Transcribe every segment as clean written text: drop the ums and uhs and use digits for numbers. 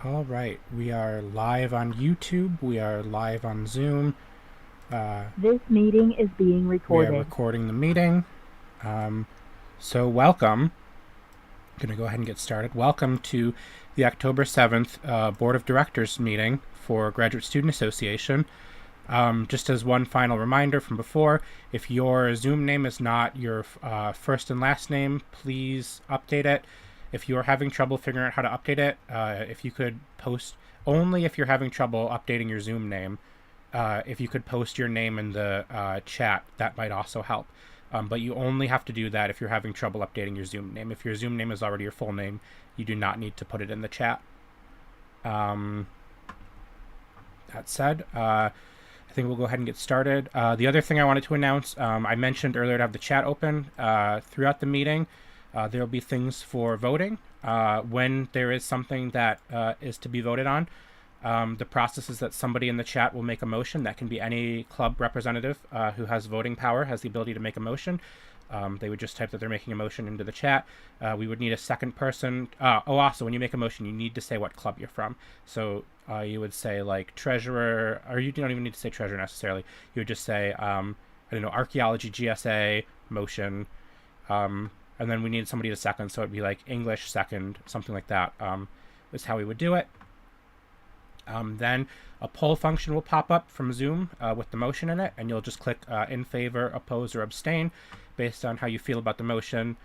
All right, we are live on YouTube. We are live on Zoom. This meeting is being We are recorded. recording the meeting. So welcome. I'm going to go ahead and get started. Welcome to the October 7th Board of Directors meeting for Graduate Student Association. Just as one final reminder from before, if your Zoom name is not your first and last name, please update it. If you're having trouble figuring out how to update it, if you could post, only if you're having trouble updating your Zoom name, if you could post your name in the chat, that might also help. But you only have to do that if you're having trouble updating your Zoom name. If your Zoom name is already your full name, you do not need to put it in the chat. That said, I think we'll go ahead and get started. The other thing I wanted to announce, I mentioned earlier to have the chat open throughout the meeting. There will be things for voting. When there is something that is to be voted on, the process is that somebody in the chat will make a motion. That can be any club representative who has voting power, has the ability to make a motion. They would just type that they're making a motion into the chat. We would need a second person. Also, when you make a motion, you need to say what club you're from. So you would say like treasurer, or you don't even need to say treasurer necessarily. You would just say, I don't know, archaeology, GSA, motion. And then we need somebody to second. So it'd be like English second, something like that is how we would do it. Then a poll function will pop up from Zoom with the motion in it, and you'll just click in favor, oppose, or abstain based on how you feel about the motion.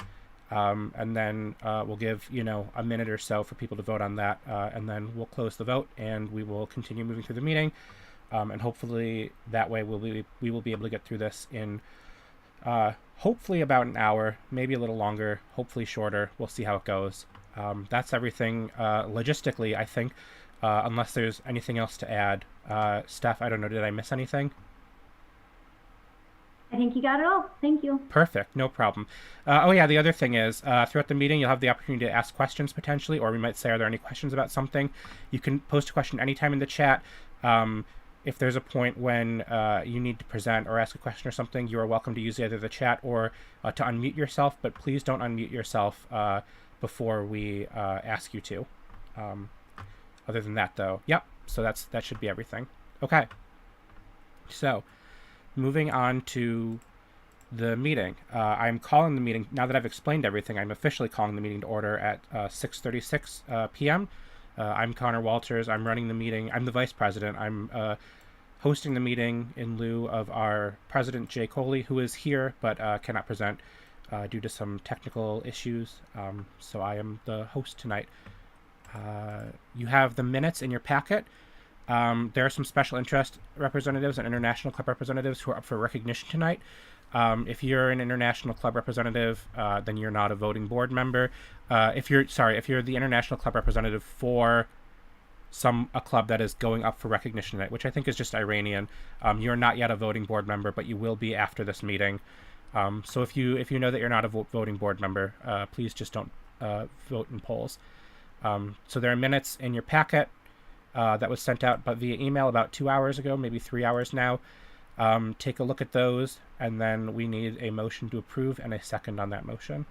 And then we'll give, a minute or so for people to vote on that, and then we'll close the vote, and we will continue moving through the meeting. And hopefully that way we will be able to get through this in hopefully about an hour, maybe a little longer, hopefully shorter. We'll see how it goes. That's everything logistically, I think. Unless there's anything else to add. Steph, I don't know, did I miss anything? I think you got it all. Thank you. Perfect, no problem. The other thing is, throughout the meeting, you'll have the opportunity to ask questions potentially, or we might say, are there any questions about something? You can post a question anytime in the chat. If there's a point when you need to present or ask a question or something, you are welcome to use either the chat or to unmute yourself, but please don't unmute yourself before we ask you to. Other than that, though, yep. So that should be everything. Okay. So, moving on to the meeting. I'm calling the meeting now that I've explained everything. I'm officially calling the meeting to order at 6:36 p.m. I'm Connor Walters. I'm running the meeting. I'm the vice president. I'm hosting the meeting in lieu of our president, Jay Coley, who is here but cannot present due to some technical issues. So I am the host tonight. You have the minutes in your packet. There are some special interest representatives and international club representatives who are up for recognition tonight. If you're an international club representative, then you're not a voting board member. If you're the international club representative for a club that is going up for recognition tonight, which I think is just Iranian, you're not yet a voting board member, but you will be after this meeting. So if you know that you're not a voting board member, please just don't vote in polls. So there are minutes in your packet that was sent out via email about 2 hours ago, maybe 3 hours now. Take a look at those, and then we need a motion to approve and a second on that motion.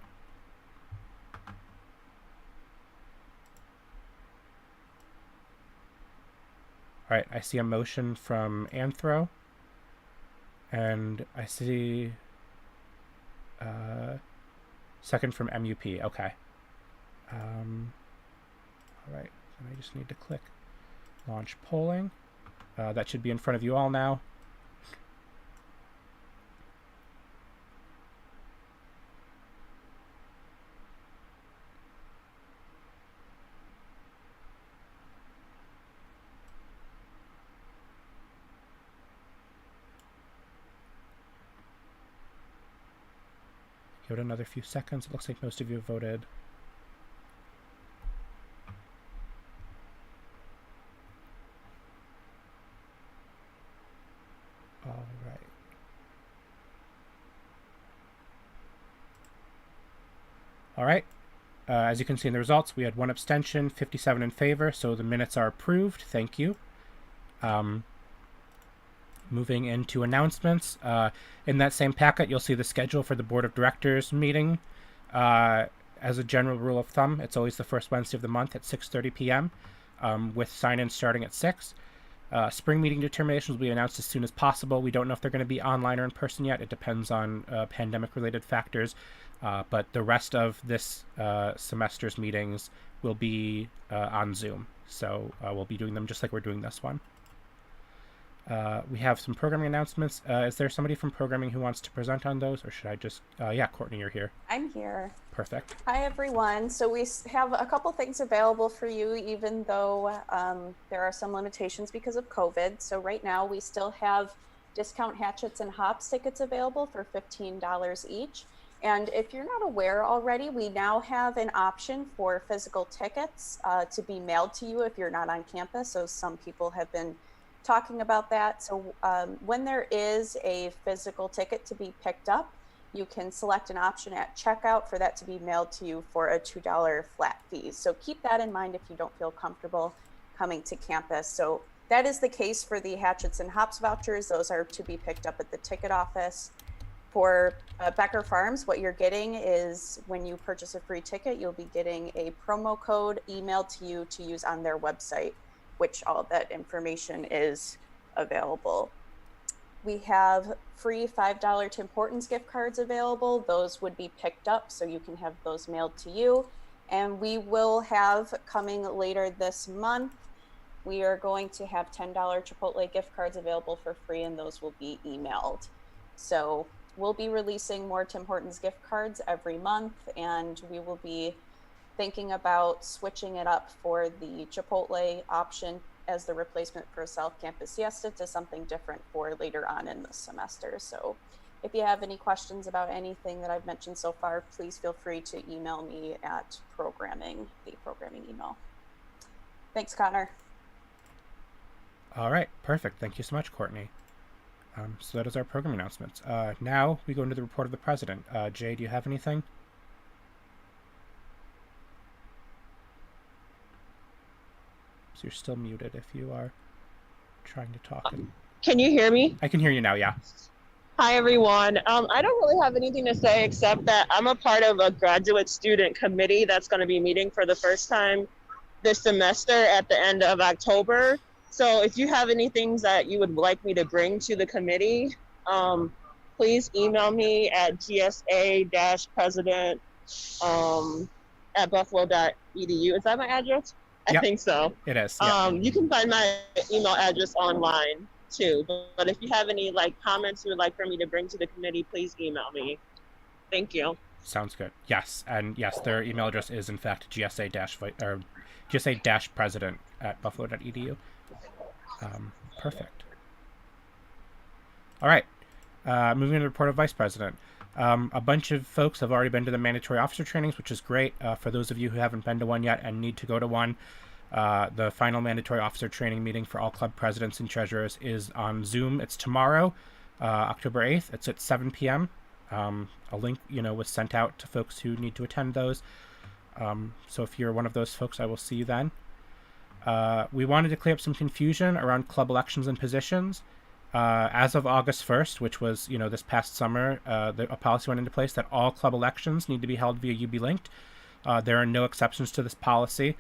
All right, I see a motion from Anthro, and I see second from MUP. Okay. All right, and I just need to click launch polling. That should be in front of you all now. Give it another few seconds. It looks like most of you have voted. All right. All right. As you can see in the results, we had 1 abstention, 57 in favor, so the minutes are approved. Thank you. Moving into announcements. In that same packet, you'll see the schedule for the Board of Directors meeting. As a general rule of thumb, it's always the first Wednesday of the month at 6:30 p.m. with sign-in starting at 6. Spring meeting determinations will be announced as soon as possible. We don't know if they're going to be online or in person yet. It depends on pandemic-related factors. But the rest of this semester's meetings will be on Zoom. So we'll be doing them just like we're doing this one. We have some programming announcements. Is there somebody from programming who wants to present on those, or should I just... yeah, Courtney, you're here. I'm here. Perfect. Hi, everyone. So we have a couple things available for you, even though there are some limitations because of COVID. So right now we still have discount Hatchets and Hops tickets available for $15 each. And if you're not aware already, we now have an option for physical tickets to be mailed to you if you're not on campus. So some people have been talking about that. So when there is a physical ticket to be picked up, you can select an option at checkout for that to be mailed to you for a $2 flat fee. So keep that in mind if you don't feel comfortable coming to campus. So that is the case for the Hatchets and Hops vouchers. Those are to be picked up at the ticket office. For Becker Farms, what you're getting is when you purchase a free ticket, you'll be getting a promo code emailed to you to use on their website, which all of that information is available. We have free $5 Tim Hortons gift cards available. Those would be picked up, so you can have those mailed to you. And we will have, coming later this month, we are going to have $10 Chipotle gift cards available for free, and those will be emailed. So we'll be releasing more Tim Hortons gift cards every month, and we will be thinking about switching it up for the Chipotle option as the replacement for South Campus Siesta to something different for later on in the semester. So if you have any questions about anything that I've mentioned so far, please feel free to email me at the programming email. Thanks, Connor. All right, perfect. Thank you so much, Courtney. So that is our program announcements. Now we go into the report of the president. Jay, do you have anything? So you're still muted if you are trying to talk. Can you hear me? I can hear you now, yeah. Hi, everyone. I don't really have anything to say except that I'm a part of a graduate student committee that's going to be meeting for the first time this semester at the end of October. So if you have any things that you would like me to bring to the committee, please email me at gsa-president at buffalo.edu. Is that my address? I Yep. think so. It is. Yeah. You can find my email address online too. But if you have any comments you would like for me to bring to the committee, please email me. Thank you. Sounds good. Yes, and yes, their email address is in fact gsa-president at buffalo.edu. Perfect. All right. Moving to the report of Vice President. A bunch of folks have already been to the mandatory officer trainings, which is great. For those of you who haven't been to one yet and need to go to one, the final mandatory officer training meeting for all club presidents and treasurers is on Zoom. It's tomorrow, October 8th. It's at 7 p.m. A link, was sent out to folks who need to attend those. So if you're one of those folks, I will see you then. We wanted to clear up some confusion around club elections and positions. As of August 1st, which was, this past summer, a policy went into place that all club elections need to be held via UB Linked. There are no exceptions to this policy.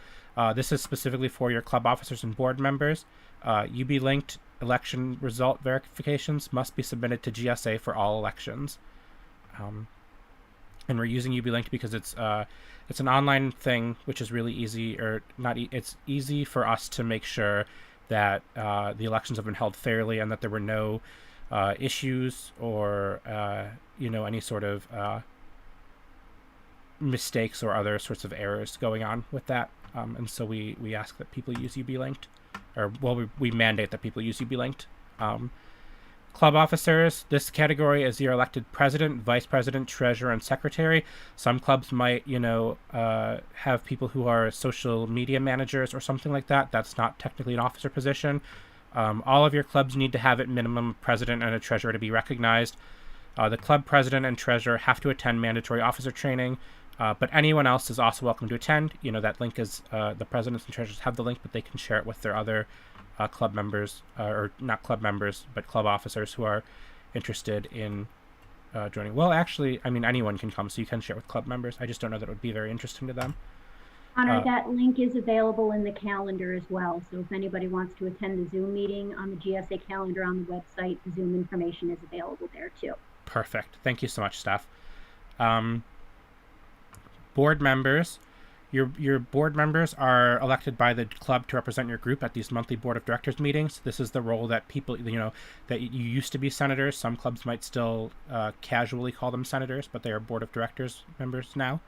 This is specifically for your club officers and board members. UB Linked election result verifications must be submitted to GSA for all elections. And we're using UB Linked because it's an online thing, which is really easy, or not. It's easy for us to make sure that the elections have been held fairly and that there were no issues or any sort of mistakes or other sorts of errors going on with that. And so we ask that people use UB Linked, or we mandate that people use UB Linked. Club officers, this category is your elected president, vice president, treasurer, and secretary. Some clubs might, have people who are social media managers or something like that. That's not technically an officer position. All of your clubs need to have at minimum a president and a treasurer to be recognized. The club president and treasurer have to attend mandatory officer training, but anyone else is also welcome to attend. That link is, the presidents and treasurers have the link, but they can share it with their other club members, or not club members, but club officers who are interested in joining. Well, actually, anyone can come, so you can share with club members. I just don't know that it would be very interesting to them. Connor, that link is available in the calendar as well. So if anybody wants to attend the Zoom meeting on the GSA calendar on the website, the Zoom information is available there too. Perfect. Thank you so much, Steph. Board members. Your board members are elected by the club to represent your group at these monthly board of directors meetings. This is the role that people, that you used to be senators. Some clubs might still casually call them senators, but they are board of directors members now.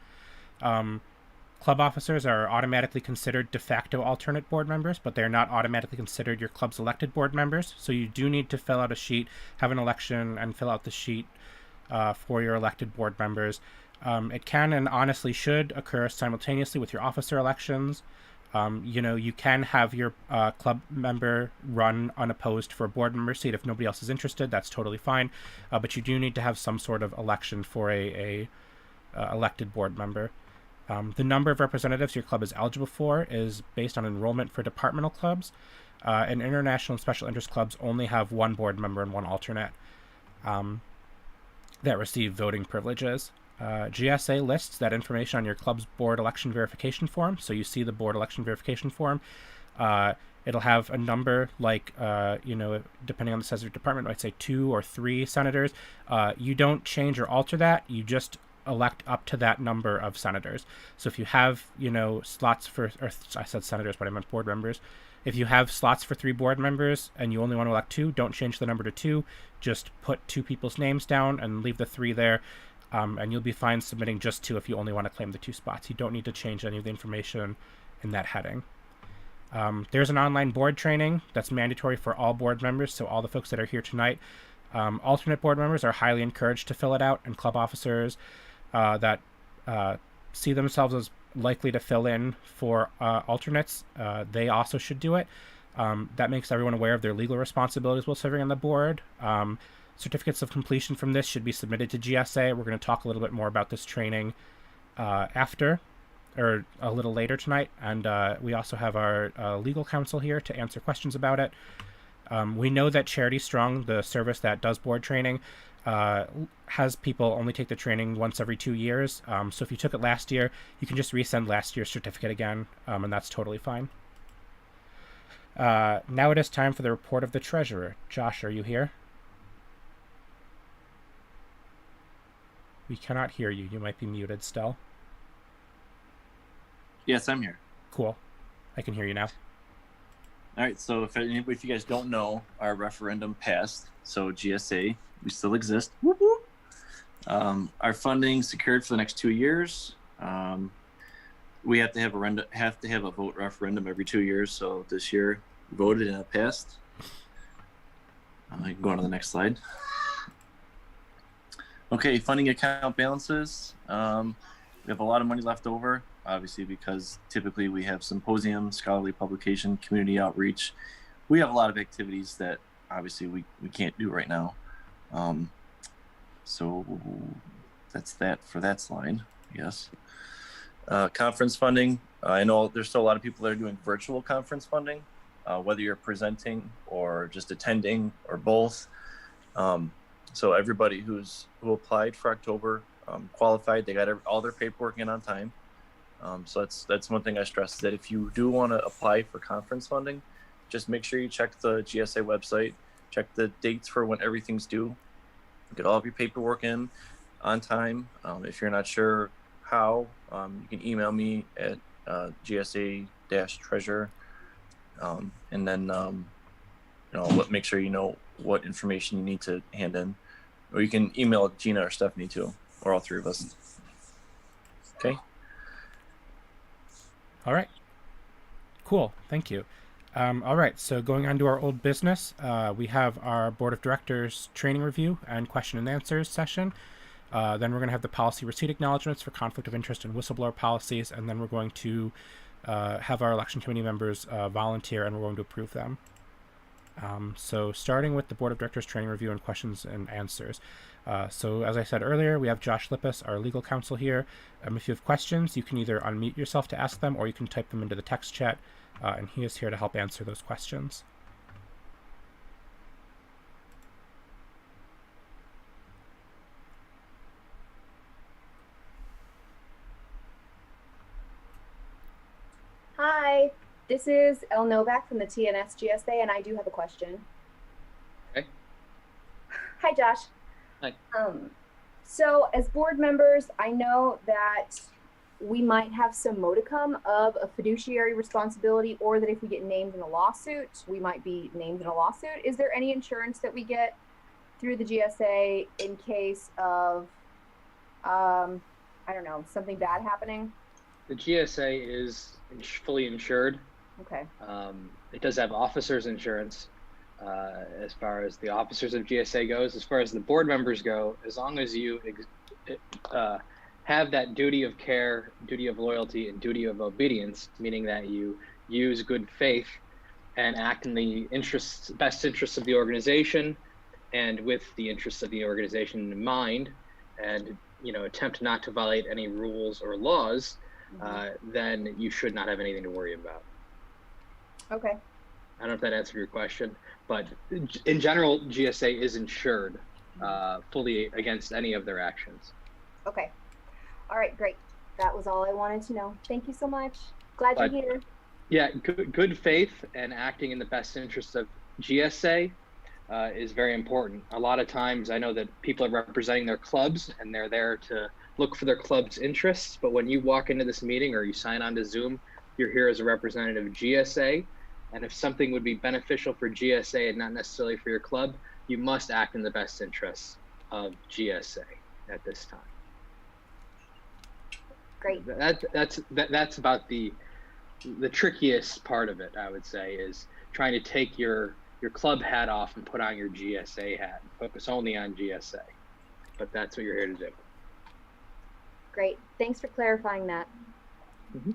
Club officers are automatically considered de facto alternate board members, but they're not automatically considered your club's elected board members. So you do need to fill out a sheet, have an election, and fill out the sheet for your elected board members. It can and honestly should occur simultaneously with your officer elections. You can have your club member run unopposed for a board member seat if nobody else is interested. That's totally fine. But you do need to have some sort of election for a elected board member. The number of representatives your club is eligible for is based on enrollment for departmental clubs. And international and special interest clubs only have one board member and one alternate that receive voting privileges. GSA lists that information on your club's board election verification form. So you see the board election verification form. It'll have a number like, depending on the size of your department, I'd say 2 or 3 senators. You don't change or alter that. You just elect up to that number of senators. So if you have, slots for, or I said senators, but I meant board members. If you have slots for 3 board members and you only want to elect 2, don't change the number to 2. Just put 2 people's names down and leave the 3 there. And you'll be fine submitting just 2 if you only want to claim the 2 spots. You don't need to change any of the information in that heading. There's an online board training that's mandatory for all board members, so all the folks that are here tonight. Alternate board members are highly encouraged to fill it out, and club officers that see themselves as likely to fill in for alternates, they also should do it. That makes everyone aware of their legal responsibilities while serving on the board. Certificates of completion from this should be submitted to GSA. We're going to talk a little bit more about this training after, or a little later tonight. And we also have our legal counsel here to answer questions about it. We know that Charity Strong, the service that does board training, has people only take the training once every 2 years. So if you took it last year, you can just resend last year's certificate again, and that's totally fine. Now it is time for the report of the treasurer. Josh, are you here? We cannot hear you. You might be muted still. Yes, I'm here. Cool. I can hear you now. All right. So if you guys don't know, our referendum passed. So GSA, we still exist. Whoop, whoop. Our funding secured for the next 2 years. We have to have a vote referendum every 2 years. So this year we voted and it passed. I can go on to the next slide. Okay, funding account balances. We have a lot of money left over, obviously, because typically we have symposiums, scholarly publication, community outreach. We have a lot of activities that obviously we can't do right now. So that's that for that slide, yes. Conference funding. I know there's still a lot of people that are doing virtual conference funding, whether you're presenting or just attending or both. So everybody who applied for October qualified. They got all their paperwork in on time. So that's one thing I stress, is that if you do want to apply for conference funding, just make sure you check the GSA website, check the dates for when everything's due, get all of your paperwork in on time. If you're not sure how, you can email me at GSA-treasurer, and then make sure you know what information you need to hand in. Or you can email Gina or Stephanie too, or all 3 of us. Okay. All right. Cool. Thank you. All right. So going on to our old business, we have our board of directors training review and question and answers session. Then we're going to have the policy receipt acknowledgments for conflict of interest and whistleblower policies. And then we're going to have our election committee members volunteer, and we're going to approve them. So starting with the board of directors training review and questions and answers. So as I said earlier, we have Josh Lippis, our legal counsel here. If you have questions, you can either unmute yourself to ask them, or you can type them into the text chat, and he is here to help answer those questions. This is El Novak from the TNS GSA, and I do have a question. Okay. Hi, Josh. Hi. So as board members, I know that we might have some modicum of a fiduciary responsibility, or that if we get named in a lawsuit, we might be named in a lawsuit. Is there any insurance that we get through the GSA in case of, I don't know, something bad happening? The GSA is fully insured. Okay. It does have officers insurance as far as the officers of GSA goes. As far as the board members go, as long as you have that duty of care, duty of loyalty, and duty of obedience, meaning that you use good faith and act in the best interests of the organization and with the interests of the organization in mind, and attempt not to violate any rules or laws, then you should not have anything to worry about. Okay. I don't know if that answered your question, but in general, GSA is insured fully against any of their actions. Okay. All right, great. That was all I wanted to know. Thank you so much. Glad you're here. Yeah, good faith and acting in the best interests of GSA is very important. A lot of times I know that people are representing their clubs and they're there to look for their club's interests, but when you walk into this meeting or you sign on to Zoom, you're here as a representative of GSA. And if something would be beneficial for GSA and not necessarily for your club, you must act in the best interests of GSA at this time. Great. That's about the trickiest part of it, I would say, is trying to take your club hat off and put on your GSA hat and focus only on GSA. But that's what you're here to do. Great. Thanks for clarifying that. Mm-hmm.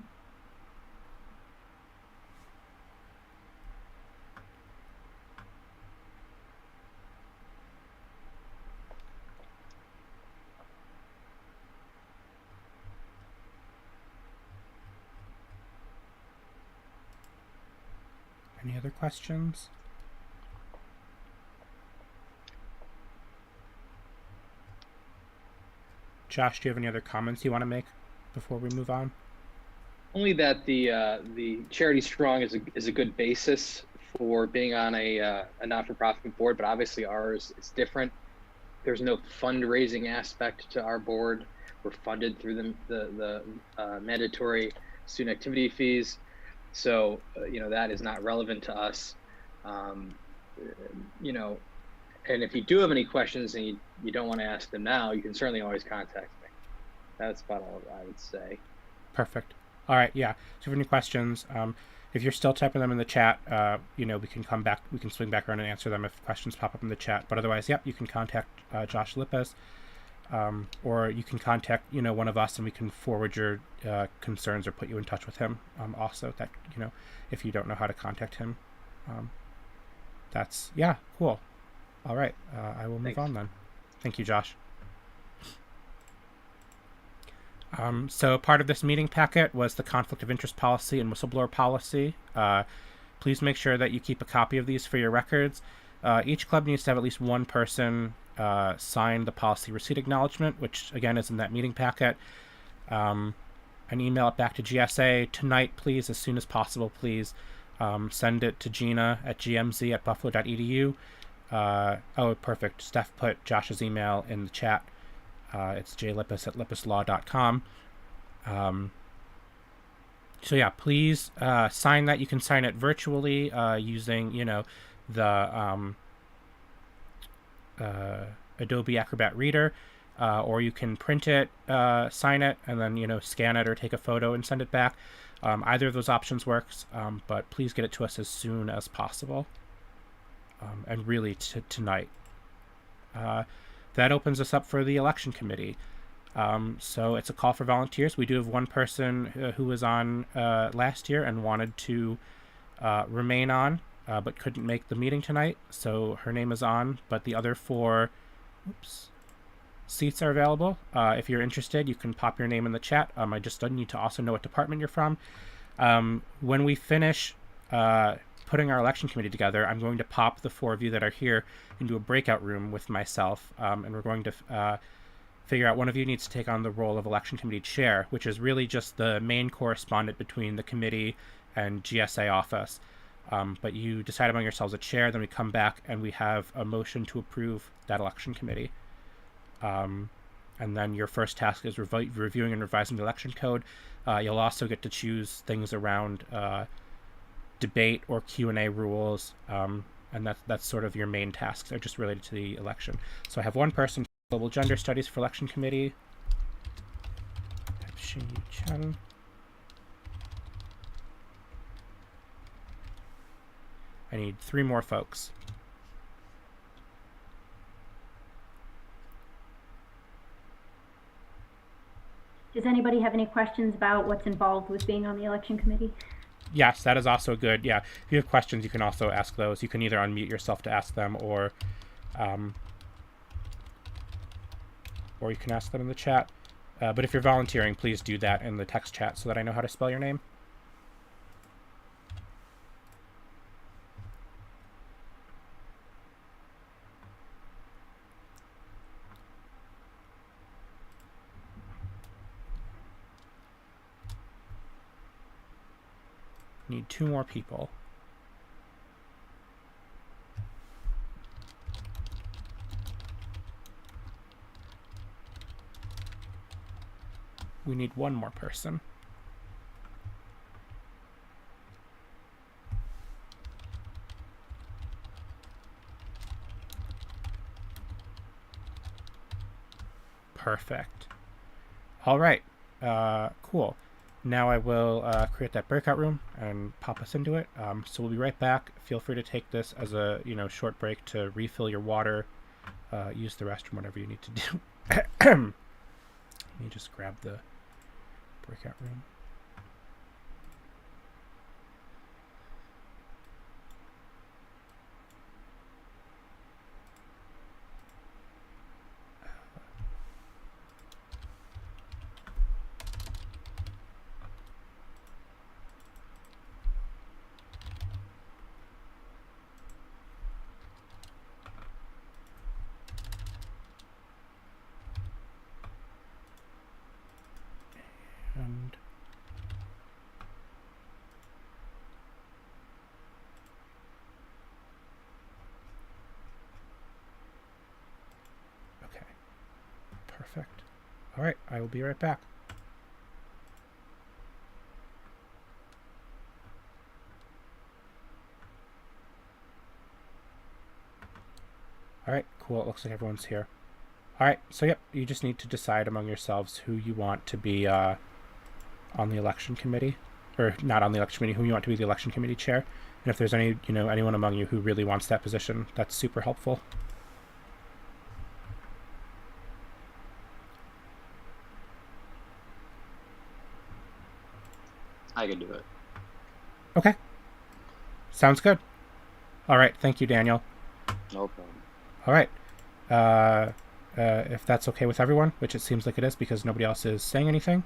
Any other questions? Josh, do you have any other comments you want to make before we move on? Only that the Charity Strong is a good basis for being on a not-for-profit board, but obviously ours is different. There's no fundraising aspect to our board. We're funded through the mandatory student activity fees. So, that is not relevant to us. And if you do have any questions and you don't want to ask them now, you can certainly always contact me. That's about all I would say. Perfect. All right. Yeah. So if you have any questions, if you're still typing them in the chat, we can come back, we can swing back around and answer them if questions pop up in the chat. But otherwise, yep, you can contact Josh Lippes, or you can contact, one of us and we can forward your concerns or put you in touch with him. Also, that, if you don't know how to contact him. That's, yeah, cool. All right. I will move on then. Thank you, Josh. So part of this meeting packet was the conflict of interest policy and whistleblower policy. Please make sure that you keep a copy of these for your records. Each club needs to have at least one person sign the policy receipt acknowledgement, which again is in that meeting packet. And email it back to GSA tonight, please, as soon as possible, please. Send it to Gina at gmz@buffalo.edu. Oh, perfect. Steph put Josh's email in the chat. It's jlippes@lippeslaw.com. So yeah, please sign that. You can sign it virtually using, the Adobe Acrobat Reader, or you can print it, sign it, and then, scan it or take a photo and send it back. Either of those options works, but please get it to us as soon as possible, and really tonight. That opens us up for the election committee. So it's a call for volunteers. We do have one person who was on last year and wanted to remain on, but couldn't make the meeting tonight. So her name is on, but the other 4 seats are available. If you're interested, you can pop your name in the chat. I just need to also know what department you're from. When we finish putting our election committee together, I'm going to pop the 4 of you that are here into a breakout room with myself, and we're going to figure out one of you needs to take on the role of election committee chair, which is really just the main correspondent between the committee and GSA office. But you decide among yourselves a chair, then we come back and we have a motion to approve that election committee. And then your first task is reviewing and revising the election code. You'll also get to choose things around debate or Q&A rules, and that's sort of your main tasks. They're just related to the election. So I have one person, Global Gender Studies for Election Committee. Xin Yu Chen. I need 3 more folks. Does anybody have any questions about what's involved with being on the election committee? Yes, that is also good. Yeah, if you have questions, you can also ask those. You can either unmute yourself to ask them, or you can ask them in the chat. But if you're volunteering, please do that in the text chat so that I know how to spell your name. Need 2 more people. We need 1 more person. Perfect. All right. Cool. Now I will create that breakout room and pop us into it. So we'll be right back. Feel free to take this as a short break to refill your water, use the restroom, whatever you need to do. Let me just grab the breakout room. And okay, perfect. All right, I will be right back. All right, cool. It looks like everyone's here. All right, so yep, you just need to decide among yourselves who you want to be on the election committee, or not on the election committee, who you want to be the election committee chair. And if there's anyone among you who really wants that position, that's super helpful. I can do it. Okay. Sounds good. All right, thank you, Daniel. No problem. All right. If that's okay with everyone, which it seems like it is because nobody else is saying anything.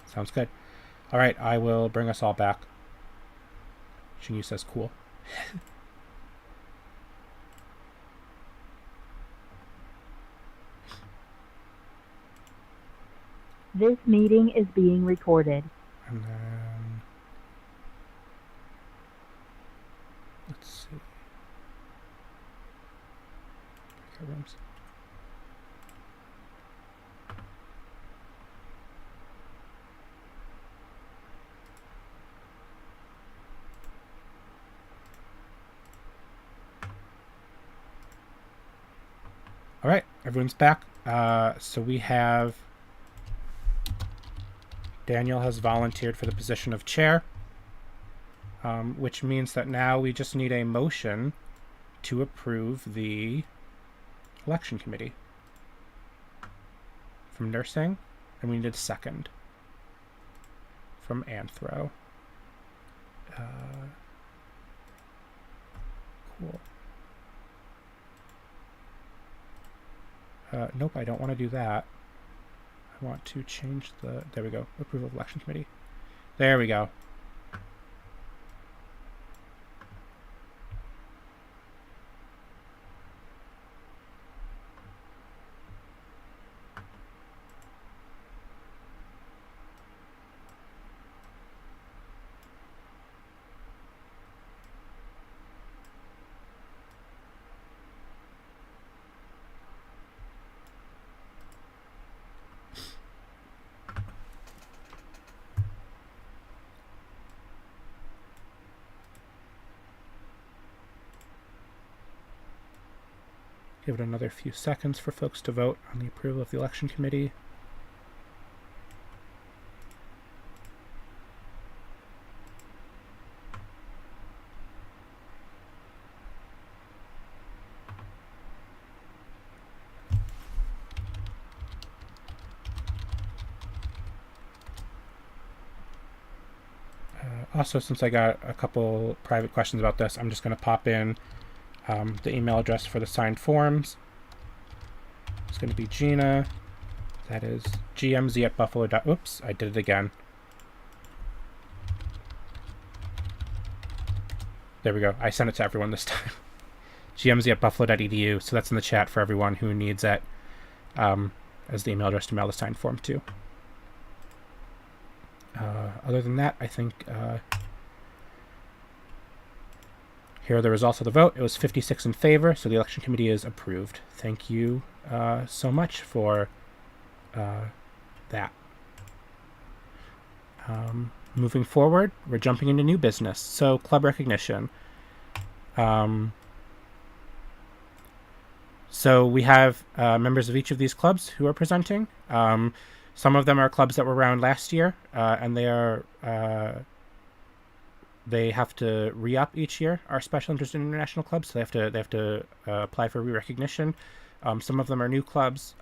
Sounds good. All right, I will bring us all back. Shinyu says cool. This meeting is being recorded. And then let's see. Breakout rooms. All right, everyone's back. So we have Daniel has volunteered for the position of chair, which means that now we just need a motion to approve the election committee from nursing, and we need a second from anthro. Cool. Nope, I don't want to do that. I want to change there we go, approval of election committee. There we go. Give it another few seconds for folks to vote on the approval of the election committee. Also, since I got a couple private questions about this, I'm just going to pop in the email address for the signed forms. It's going to be Gina. That is gmz@buffalo. Oops, I did it again. There we go. I sent it to everyone this time. gmz@buffalo.edu. So that's in the chat for everyone who needs it as the email address to mail the signed form to. Other than that, I think here are the results of the vote. It was 56 in favor, so the election committee is approved. Thank you so much for that. Moving forward, we're jumping into new business. So club recognition. So we have members of each of these clubs who are presenting. Some of them are clubs that were around last year, and they have to re-up each year. Our special interest in international clubs, so they have to apply for re-recognition. Some of them are new clubs.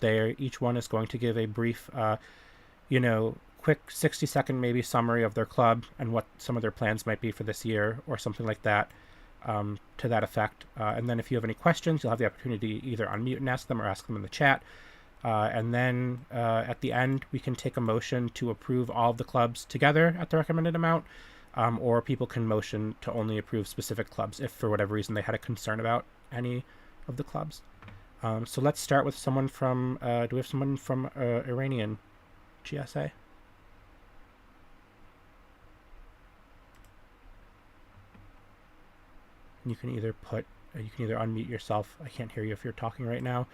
Each one is going to give a brief, quick 60-second maybe summary of their club and what some of their plans might be for this year or something like that, to that effect. And then if you have any questions, you'll have the opportunity to either unmute and ask them or ask them in the chat. And then at the end, we can take a motion to approve all of the clubs together at the recommended amount, or people can motion to only approve specific clubs if for whatever reason they had a concern about any of the clubs. So let's start with someone from, do we have someone from Iranian GSA? You can either unmute yourself. I can't hear you if you're talking right now.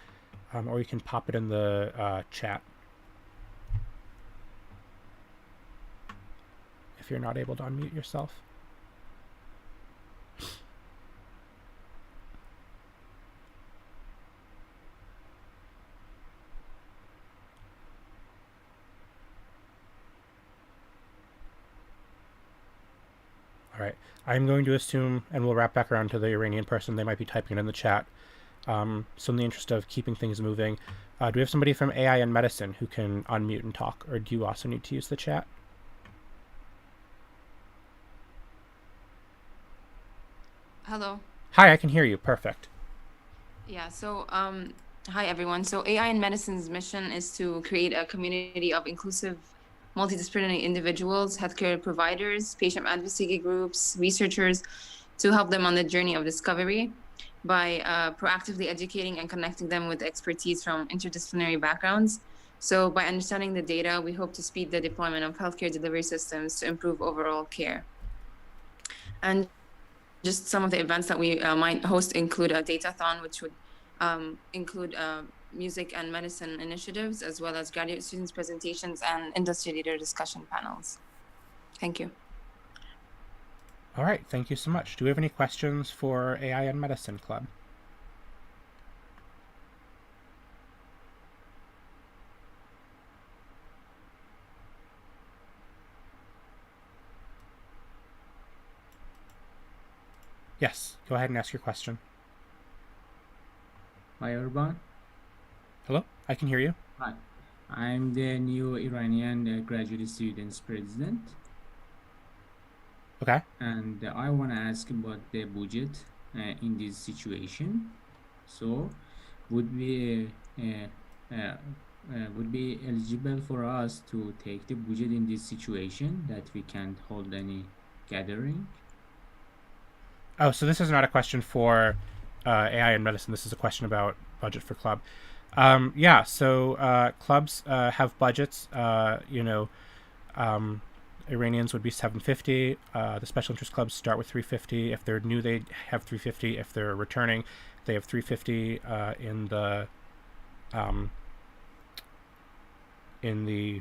Or you can pop it in the chat if you're not able to unmute yourself. All right, I'm going to assume, and we'll wrap back around to the Iranian person. They might be typing it in the chat. So in the interest of keeping things moving, do we have somebody from AI and Medicine who can unmute and talk, or do you also need to use the chat? Hello. Hi, I can hear you. Perfect. Yeah, so hi everyone. So AI in Medicine's mission is to create a community of inclusive, multidisciplinary individuals, healthcare providers, patient advocacy groups, researchers, to help them on the journey of discovery by proactively educating and connecting them with expertise from interdisciplinary backgrounds. So by understanding the data, we hope to speed the deployment of healthcare delivery systems to improve overall care. And just some of the events that we might host include a datathon, which would include music and medicine initiatives, as well as graduate students' presentations and industry leader discussion panels. Thank you. All right, thank you so much. Do we have any questions for AI and Medicine Club? Yes, go ahead and ask your question. Hi, Urban. Hello, I can hear you. Hi, I'm the new Iranian graduate students president. Okay. And I want to ask about the budget in this situation. So, would be eligible for us to take the budget in this situation that we can't hold any gathering? Oh, so this is not a question for AI and Medicine. This is a question about budget for club. Yeah, so clubs have budgets. Iranians would be 750. The special interest clubs start with 350. If they're new, they have 350. If they're returning, they have 350 in the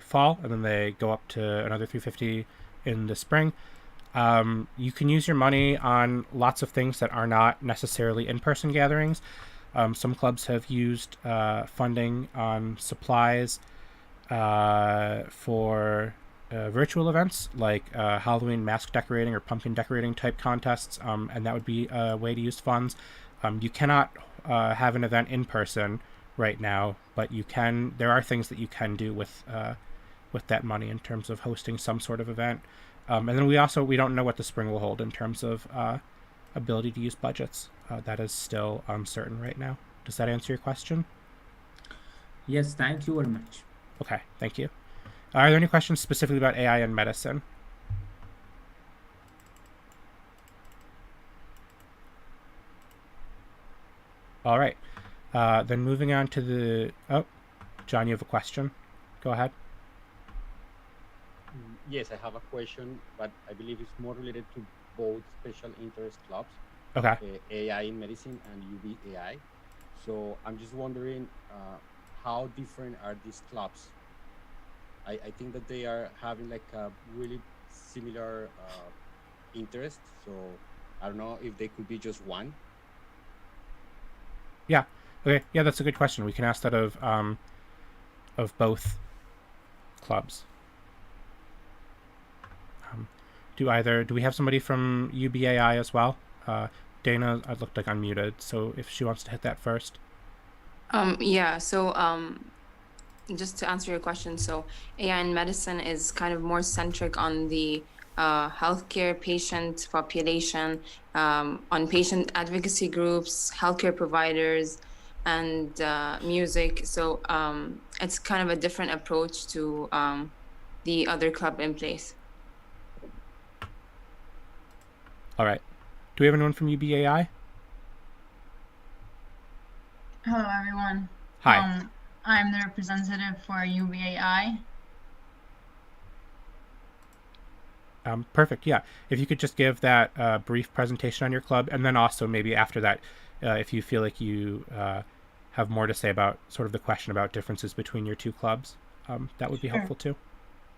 fall, and then they go up to another 350 in the spring. You can use your money on lots of things that are not necessarily in-person gatherings. Some clubs have used funding on supplies for virtual events like Halloween mask decorating or pumpkin decorating type contests, and that would be a way to use funds. You cannot have an event in person right now, but you can. There are things that you can do with that money in terms of hosting some sort of event. And then we don't know what the spring will hold in terms of ability to use budgets. That is still uncertain right now. Does that answer your question? Yes, thank you very much. Okay, thank you. Are there any questions specifically about AI in medicine? All right. Then moving on to the... Oh, John, you have a question. Go ahead. Yes, I have a question, but I believe it's more related to both special interest clubs, Okay. AI in medicine and UB AI. So I'm just wondering how different are these clubs? I think that they are having like a really similar interest. So I don't know if they could be just one. Yeah. Okay. Yeah, that's a good question. We can ask that of both clubs. Do we have somebody from UBAI as well? Dana, I looked like unmuted, so if she wants to hit that first. Yeah, so just to answer your question, so AI in medicine is kind of more centric on the healthcare patient population, on patient advocacy groups, healthcare providers, and music. So it's kind of a different approach to the other club in place. All right. Do we have anyone from UBAI? Hello, everyone. Hi. I'm the representative for UBAI. Perfect. Yeah. If you could just give that brief presentation on your club, and then also maybe after that, if you feel like you have more to say about sort of the question about differences between your two clubs, that would be Sure. helpful too.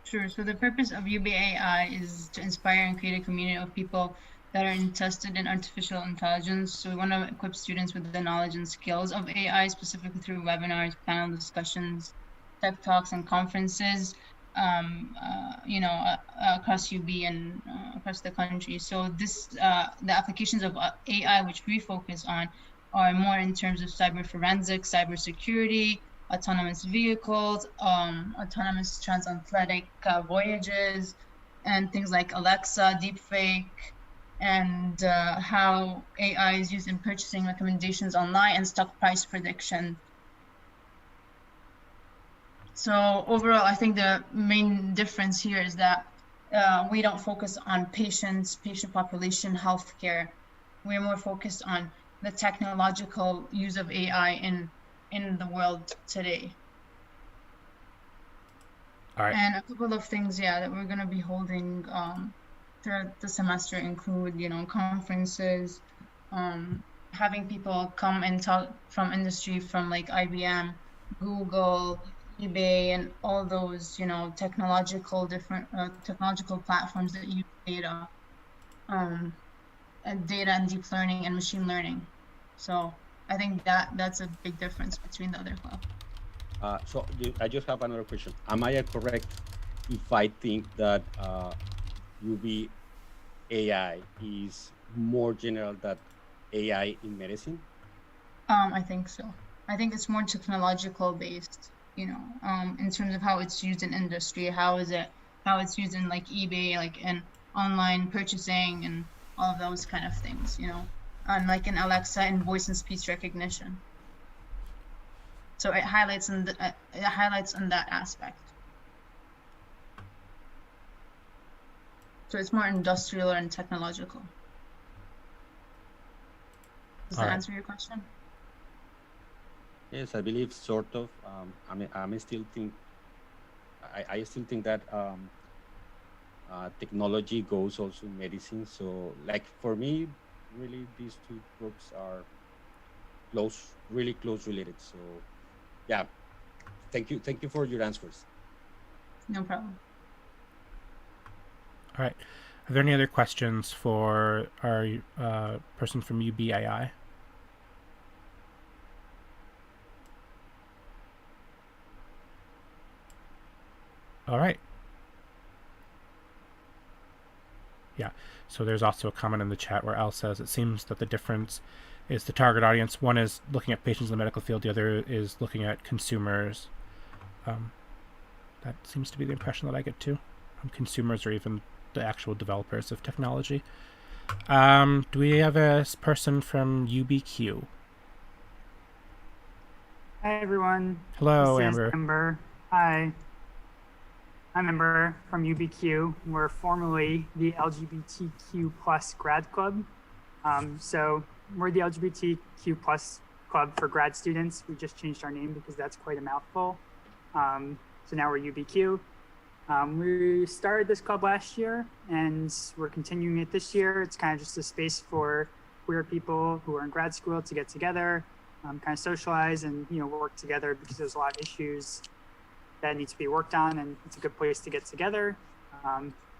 Sure. So the purpose of UBAI is to inspire and create a community of people that are interested in artificial intelligence. So we want to equip students with the knowledge and skills of AI, specifically through webinars, panel discussions, tech talks, and conferences, across UB and across the country. So the applications of AI, which we focus on, are more in terms of cyber forensics, cyber security, autonomous vehicles, autonomous transatlantic voyages, and things like Alexa, deepfake, and how AI is used in purchasing recommendations online and stock price prediction. So overall, I think the main difference here is that we don't focus on patient population, healthcare. We're more focused on the technological use of AI in the world today. All right. And a couple of things, that we're going to be holding throughout the semester include, conferences, having people come and talk from industry, from like IBM, Google, eBay, and all those, technological platforms that use data, and deep learning and machine learning. So I think that's a big difference between the other club. So I just have another question. Am I correct if I think that UB AI is more general than AI in medicine? I think so. I think it's more technological based, in terms of how it's used in industry, how it's used in like eBay, like in online purchasing and all of those kind of things, and like in Alexa and voice and speech recognition. So it highlights on that aspect. So it's more industrial and technological. Does that answer your question? Yes, I believe sort of. I still think that technology goes also in medicine. So, like for me, really, these two groups are really close related. So, yeah, thank you for your answers. No problem. All right. Are there any other questions for our person from UBAI? All right. Yeah. So there's also a comment in the chat where Al says it seems that the difference is the target audience. One is looking at patients in the medical field. The other is looking at consumers. That seems to be the impression that I get too. Consumers or even the actual developers of technology. Do we have a person from UBQ? Hi everyone. Hello, This Amber. is Amber. Hi. I'm Amber from UBQ. We're formerly the LGBTQ plus grad club. So we're the LGBTQ plus club for grad students. We just changed our name because that's quite a mouthful. So now we're UBQ. We started this club last year and we're continuing it this year. It's kind of just a space for queer people who are in grad school to get together, kind of socialize and, work together because there's a lot of issues that need to be worked on, and it's a good place to get together.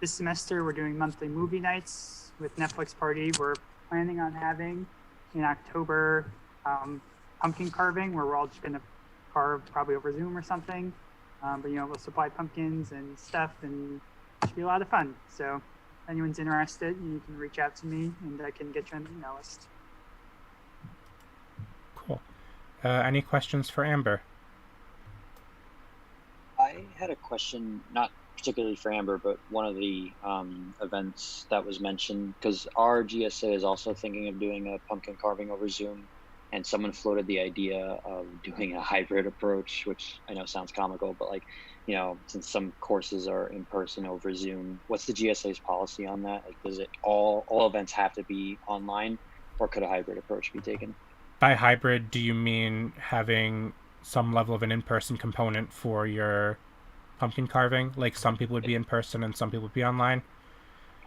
This semester, we're doing monthly movie nights with Netflix Party. We're planning on having in October pumpkin carving, where we're all just gonna carve probably over Zoom or something. But we'll supply pumpkins and stuff, and it should be a lot of fun. So if anyone's interested, you can reach out to me and I can get you on the email list. Cool. Any questions for Amber? I had a question, not particularly for Amber, but one of the events that was mentioned, because our GSA is also thinking of doing a pumpkin carving over Zoom, and someone floated the idea of doing a hybrid approach, which I know sounds comical, but since some courses are in person over Zoom, what's the GSA's policy on that? Like, does it all events have to be online, or could a hybrid approach be taken? By hybrid, do you mean having some level of an in-person component for your pumpkin carving? Like some people would be in person and some people would be online?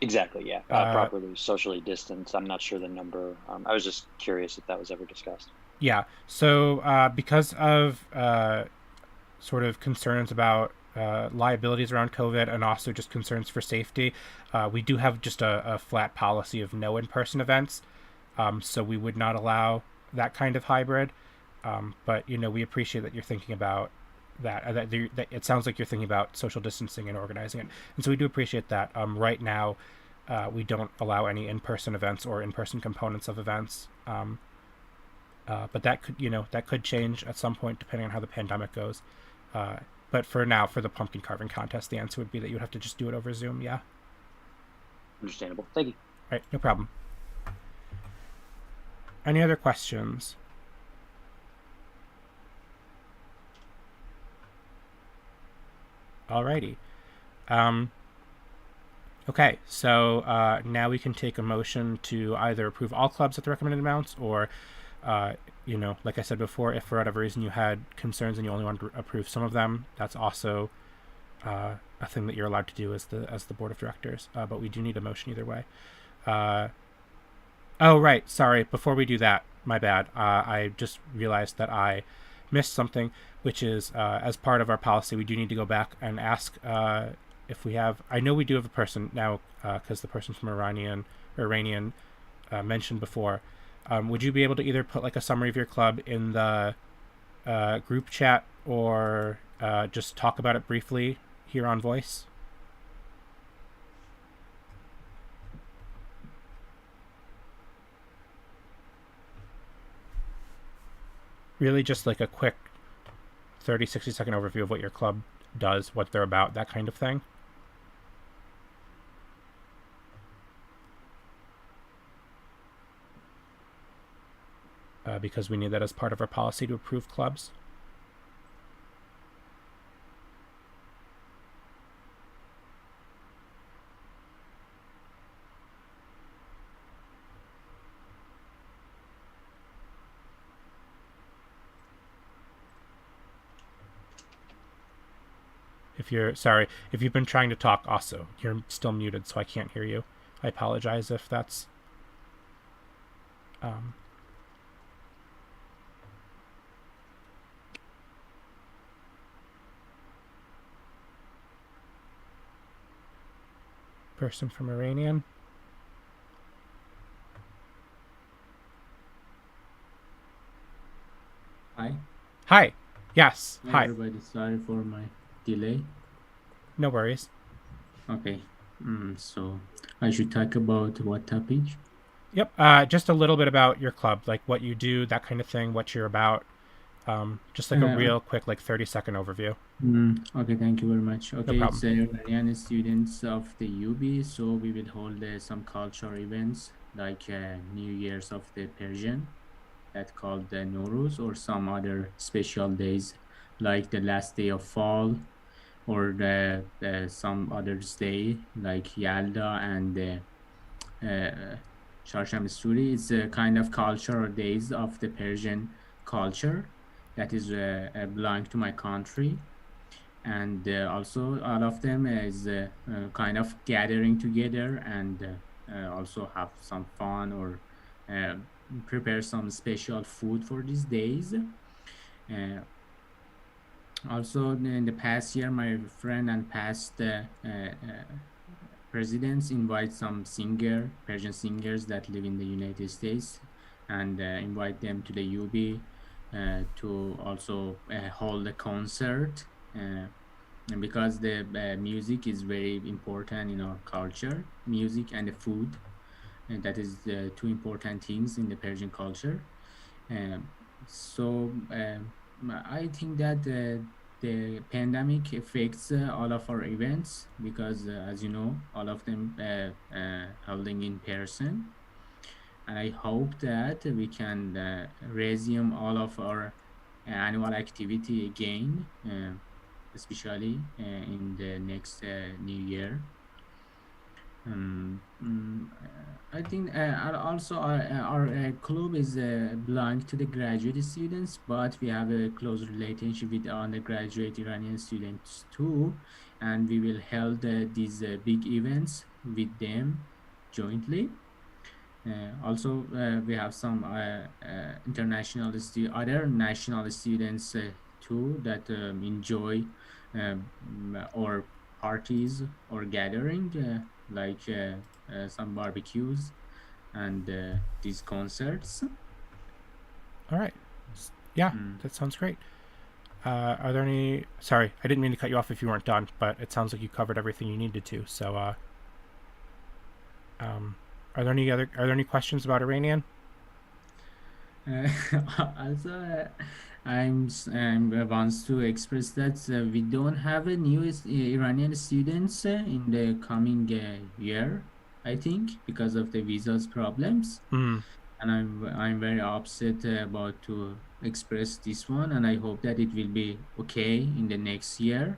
Exactly, yeah. Properly socially distanced. I'm not sure the number. I was just curious if that was ever discussed. Yeah. So because of sort of concerns about liabilities around COVID and also just concerns for safety, we do have just a flat policy of no in-person events. So we would not allow that kind of hybrid. But we appreciate that you're thinking about that. That it sounds like you're thinking about social distancing and organizing it, and so we do appreciate that. Right now, we don't allow any in-person events or in-person components of events. But that could change at some point depending on how the pandemic goes. But for now, for the pumpkin carving contest, the answer would be that you would have to just do it over Zoom. Yeah. Understandable. Thank you. All right, no problem. Any other questions? Alrighty. Okay, so now we can take a motion to either approve all clubs at the recommended amounts, or, like I said before, if for whatever reason you had concerns and you only want to approve some of them, that's also a thing that you're allowed to do as the board of directors. But we do need a motion either way. Oh, right. Sorry. Before we do that, my bad. I just realized that I missed something, which is as part of our policy, we do need to go back and ask if we have. I know we do have a person now because the person from Iranian mentioned before. Would you be able to either put like a summary of your club in the group chat or just talk about it briefly here on Voice? Really just like a quick 30-60 second overview of what your club does, what they're about, that kind of thing. Because we need that as part of our policy to approve clubs. If you've been trying to talk also, you're still muted, so I can't hear you. I apologize if that's person from Iranian. Hi. Hi. Yes. Hi Hi. everybody. Sorry for my delay. No worries. Okay. So I should talk about what topic? Yep. Just a little bit about your club, like what you do, that kind of thing, what you're about. Just like a real quick, like 30-second overview. Okay, thank you very much. No Okay, problem. it's Iranian students of the UB, so we will hold some cultural events like New Year's of the Persian, that called the Nowruz, or some other special days like the last day of fall, or the some others day like Yalda and Charsham Suri. It's a kind of cultural days of the Persian culture that is belong to my country, and also all of them is kind of gathering together and also have some fun or prepare some special food for these days. Also in the past year, my friend and past presidents invite some Persian singers that live in the United States, and invite them to the UB to also hold a concert, and because the music is very important in our culture, music and the food, and that is the two important things in the Persian culture. So I think that the pandemic affects all of our events because, as you know, all of them holding in person. And I hope that we can resume all of our annual activity again, especially in the next new year. I think also our club is belong to the graduate students, but we have a close relationship with undergraduate Iranian students too, and we will hold these big events with them jointly. Also, we have some international other national students too that enjoy our parties or gathering, like some barbecues and these concerts. All right. Yeah, that sounds great. Are there any? Sorry, I didn't mean to cut you off if you weren't done, but it sounds like you covered everything you needed to. So, are there any questions about Iranian? Also, I'm wants to express that we don't have a new Iranian students in the coming year, I think, because of the visas problems. And I'm very upset about to express this one, and I hope that it will be okay in the next year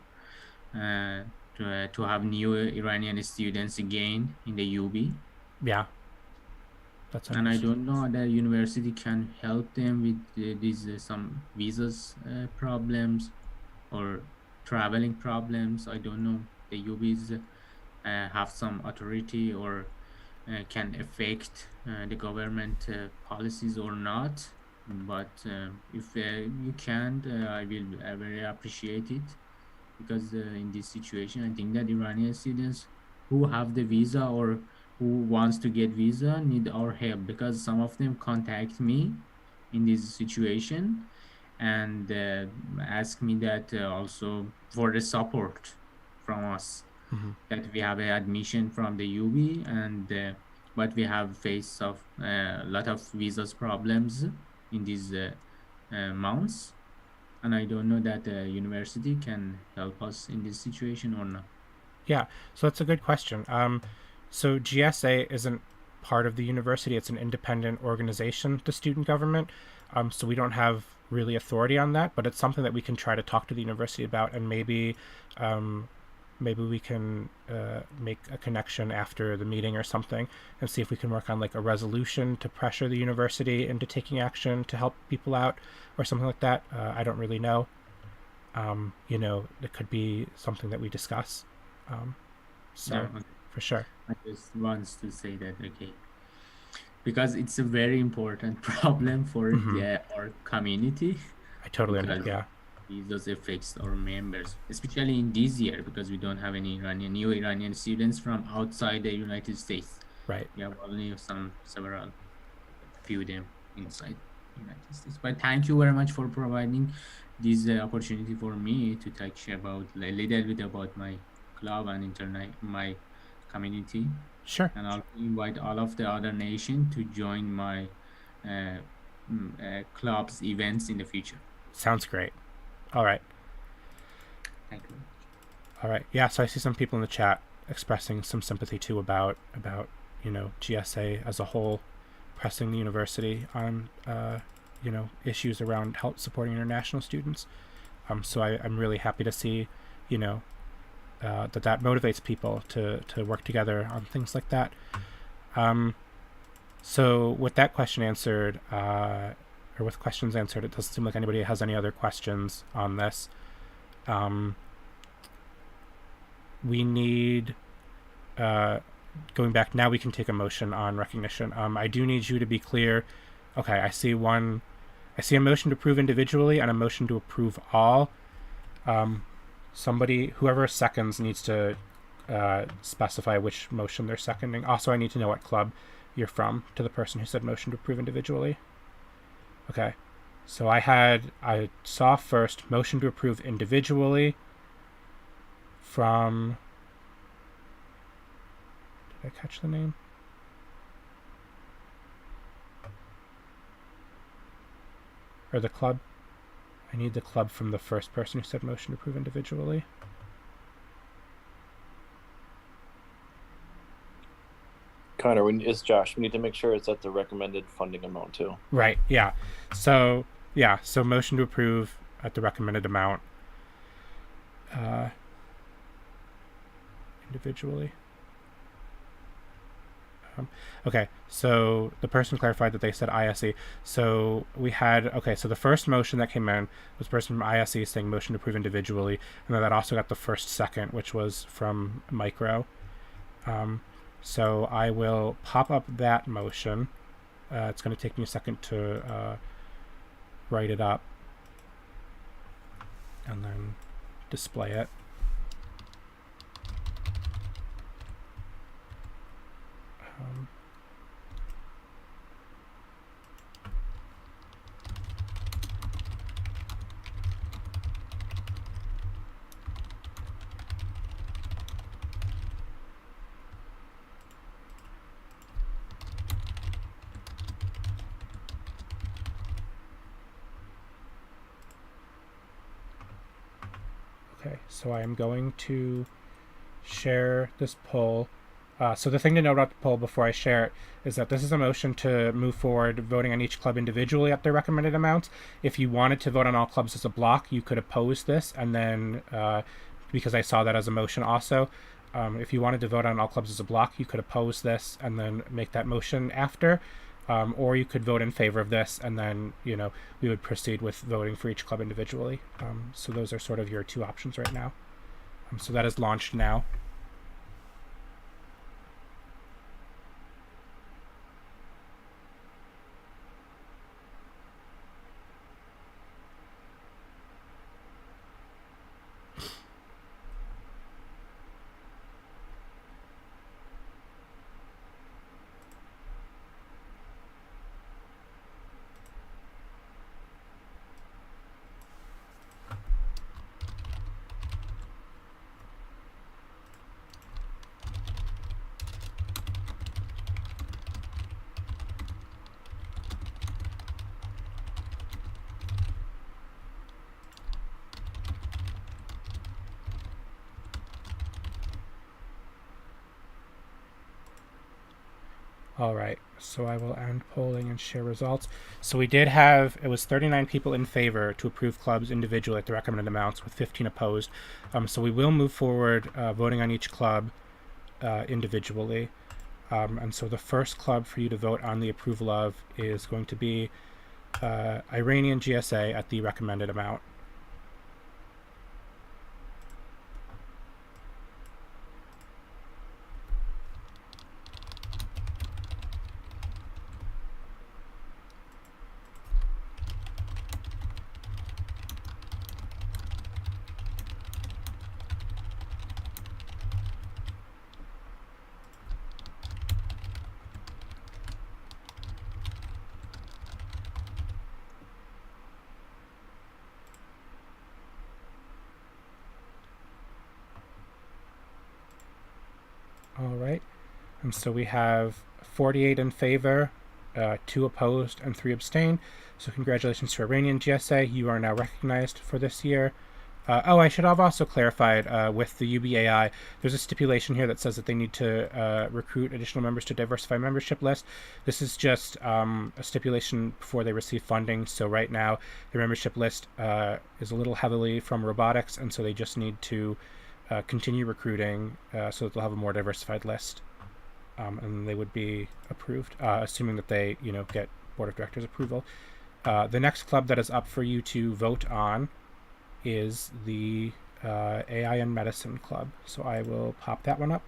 to have new Iranian students again in the UB. Yeah. That's and I don't know that university can help them with these some visas problems or traveling problems. I don't know. The UBs have some authority or can affect the government policies or not. But if you can't, I will very appreciate it, because in this situation, I think that Iranian students who have the visa or who wants to get visa need our help, because some of them contact me in this situation and ask me that also for the support from us, that we have an admission from the UB, and but we have faced a lot of visas problems in these months, and I don't know that the university can help us in this situation or not. Yeah, so that's a good question. So GSA isn't part of the university. It's an independent organization, the student government. So we don't have really authority on that, but it's something that we can try to talk to the university about, and maybe we can make a connection after the meeting or something and see if we can work on like a resolution to pressure the university into taking action to help people out or something like that. I don't really know. You know, it could be something that we discuss. So Yeah, okay. for sure. I just wants to say that, okay, because it's a very important problem for our community. I totally understand. Yeah. Those affects our members, especially in this year, because we don't have any new Iranian students from outside the United States. Right. We have only several few them inside the United States. But thank you very much for providing this opportunity for me to talk about a little bit about my club and my community. Sure. And I'll invite all of the other nation to join my club's events in the future. Sounds great. All right. Thank you. All right. Yeah. So I see some people in the chat expressing some sympathy too about GSA as a whole, pressing the university on issues around help supporting international students. So I'm really happy to see, that motivates people to work together on things like that. So with that question answered, or with questions answered, it doesn't seem like anybody has any other questions on this. We need, going back, now we can take a motion on recognition. I do need you to be clear. Okay, I see a motion to approve individually and a motion to approve all. Whoever seconds needs to specify which motion they're seconding. Also, I need to know what club you're from, to the person who said motion to approve individually. Okay, so I saw first motion to approve individually from, did I catch the name? Or the club? I need the club from the first person who said motion to approve individually. Connor, it's Josh. We need to make sure it's at the recommended funding amount too. Right. Yeah. So motion to approve at the recommended amount. Individually. Okay, so the person clarified that they said ISE. So we had, so the first motion that came in was the person from ISE saying motion to approve individually, and then that also got the first second, which was from Micro. So I will pop up that motion. It's going to take me a second to write it up and then display it. Okay, so I am going to share this poll. So the thing to note about the poll before I share it is that this is a motion to move forward voting on each club individually at their recommended amounts. If you wanted to vote on all clubs as a block, you could oppose this, and then because I saw that as a motion also, if you wanted to vote on all clubs as a block, you could oppose this and then make that motion after, or you could vote in favor of this, and then we would proceed with voting for each club individually. So those are sort of your two options right now. So that is launched now. All right, so I will end polling and share results. So we did have, it was 39 people in favor to approve clubs individually at the recommended amounts with 15 opposed. So we will move forward voting on each club individually. And so the first club for you to vote on the approval of is going to be Iranian GSA at the recommended amount. And so we have 48 in favor, 2 opposed, and 3 abstain. So congratulations to Iranian GSA. You are now recognized for this year. I should have also clarified with the UBAI, there's a stipulation here that says that they need to recruit additional members to diversify membership list. This is just a stipulation before they receive funding. So right now, their membership list is a little heavily from robotics, and so they just need to continue recruiting so that they'll have a more diversified list. And they would be approved, assuming that they, get board of directors approval. The next club that is up for you to vote on is the AI and Medicine Club. So I will pop that one up.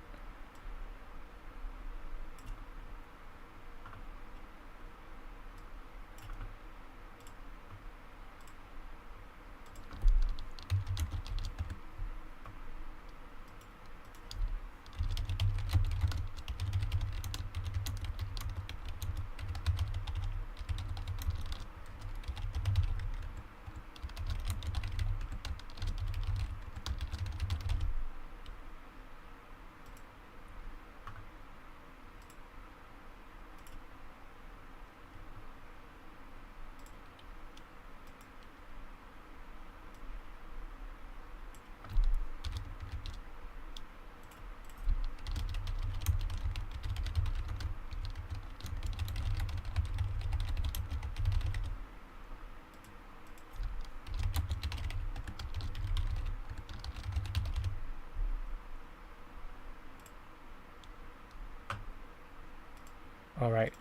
All right.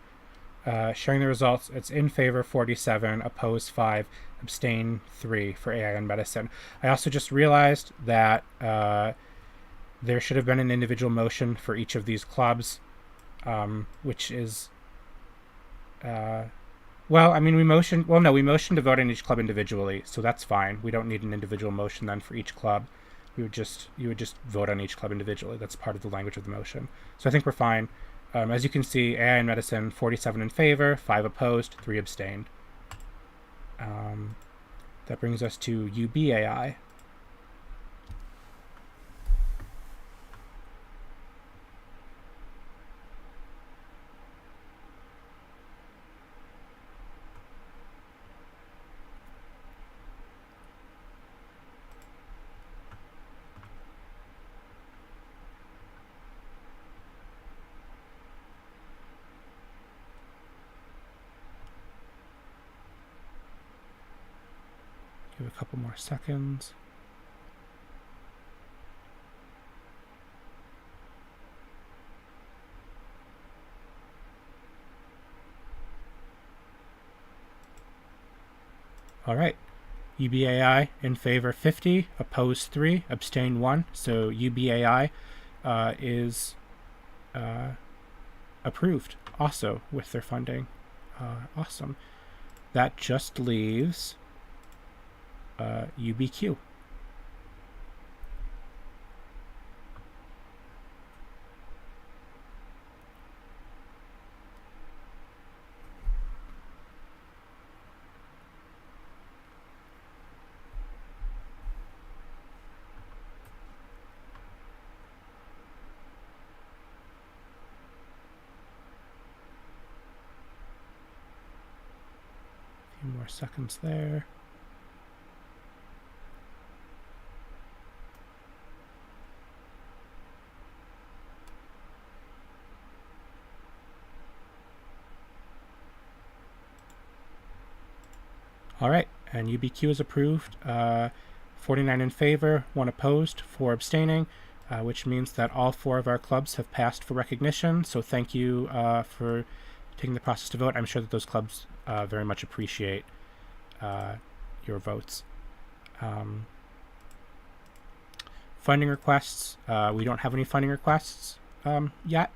Showing the results, it's in favor 47, opposed 5, abstain 3 for AI and Medicine. I also just realized that there should have been an individual motion for each of these clubs, which is, we motioned to vote on each club individually, so that's fine. We don't need an individual motion then for each club. You would just vote on each club individually. That's part of the language of the motion. So I think we're fine. As you can see, AI and Medicine, 47 in favor, 5 opposed, 3 abstained. That brings us to UBAI. Give a couple more seconds. All right. UBAI in favor 50, opposed 3, abstain 1. So UBAI is approved also with their funding. Awesome. That just leaves UBQ. A few more seconds there. All right, and UBQ is approved. 49 in favor, 1 opposed, 4 abstaining, which means that all 4 of our clubs have passed for recognition. So thank you for taking the process to vote. I'm sure that those clubs very much appreciate your votes. Funding requests. We don't have any funding requests yet.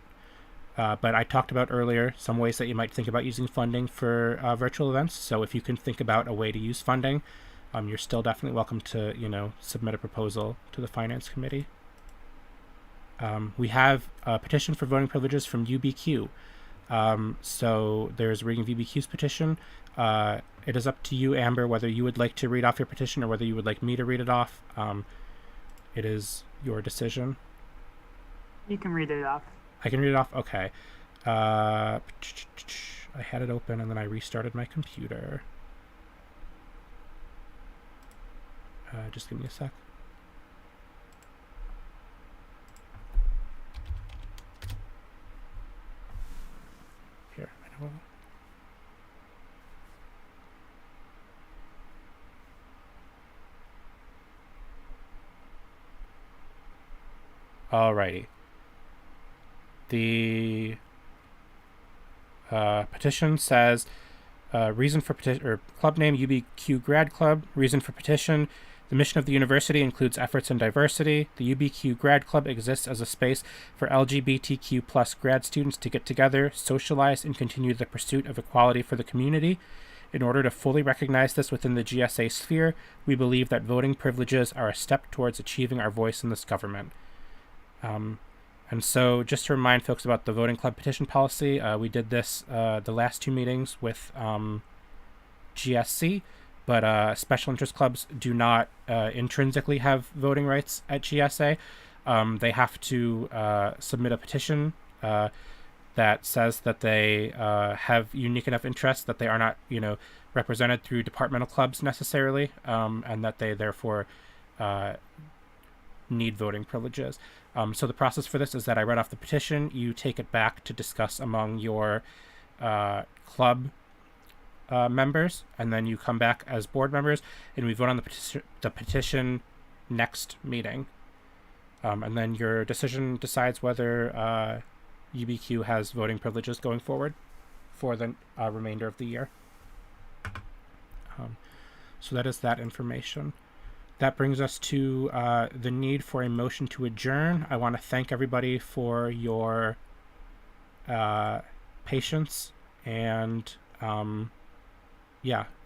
But I talked about earlier some ways that you might think about using funding for virtual events. So if you can think about a way to use funding, you're still definitely welcome to, submit a proposal to the Finance Committee. We have a petition for voting privileges from UBQ. So there's reading of UBQ's petition. It is up to you, Amber, whether you would like to read off your petition or whether you would like me to read it off. It is your decision. You can read it off. I can read it off? Okay. I had it open and then I restarted my computer. Just give me a sec. Here, I know. Alrighty. The petition says reason for petition, or club name UBQ Grad Club. Reason for petition: the mission of the university includes efforts in diversity. The UBQ Grad Club exists as a space for LGBTQ plus grad students to get together, socialize, and continue the pursuit of equality for the community. In order to fully recognize this within the GSA sphere, we believe that voting privileges are a step towards achieving our voice in this government. And so just to remind folks about the voting club petition policy, we did this the last 2 meetings with GSC, but special interest clubs do not intrinsically have voting rights at GSA. They have to submit a petition that says that they have unique enough interests that they are not, represented through departmental clubs necessarily, and that they therefore need voting privileges. So the process for this is that I read off the petition, you take it back to discuss among your club members, and then you come back as board members, and we vote on the petition next meeting. And then your decision decides whether UBQ has voting privileges going forward for the remainder of the year. So that is that information. That brings us to the need for a motion to adjourn. I want to thank everybody for your patience and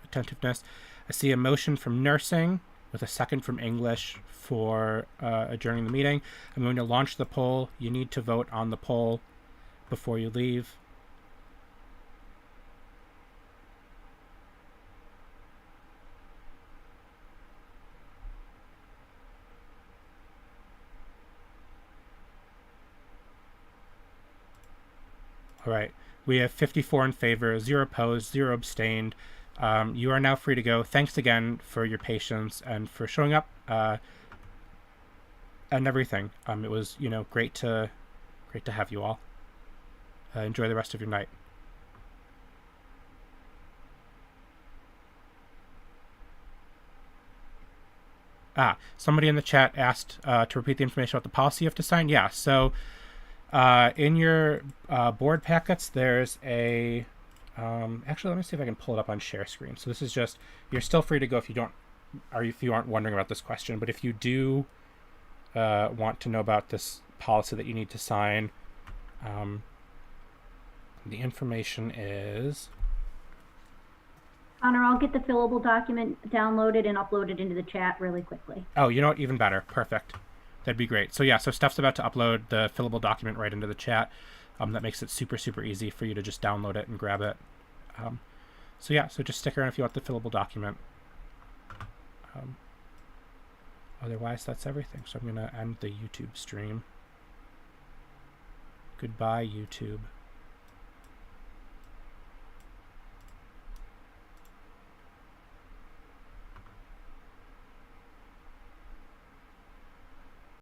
attentiveness. I see a motion from nursing with a second from English for adjourning the meeting. I'm going to launch the poll. You need to vote on the poll before you leave. All right, we have 54 in favor, 0 opposed, 0 abstained. You are now free to go. Thanks again for your patience and for showing up and everything. It was, great to have you all. Enjoy the rest of your night. Somebody in the chat asked to repeat the information about the policy you have to sign. Yeah, so in your board packets, there's a actually, let me see if I can pull it up on share screen. So this is just, you're still free to go if you don't, or if you aren't wondering about this question, but if you do want to know about this policy that you need to sign, the information is... Connor, I'll get the fillable document downloaded and uploaded into the chat really quickly. Oh, you know what? Even better. Perfect. That'd be great. So yeah, so Steph's about to upload the fillable document right into the chat. That makes it super, super easy for you to just download it and grab it. So yeah, so just stick around if you want the fillable document. Otherwise, that's everything. So I'm going to end the YouTube stream. Goodbye, YouTube.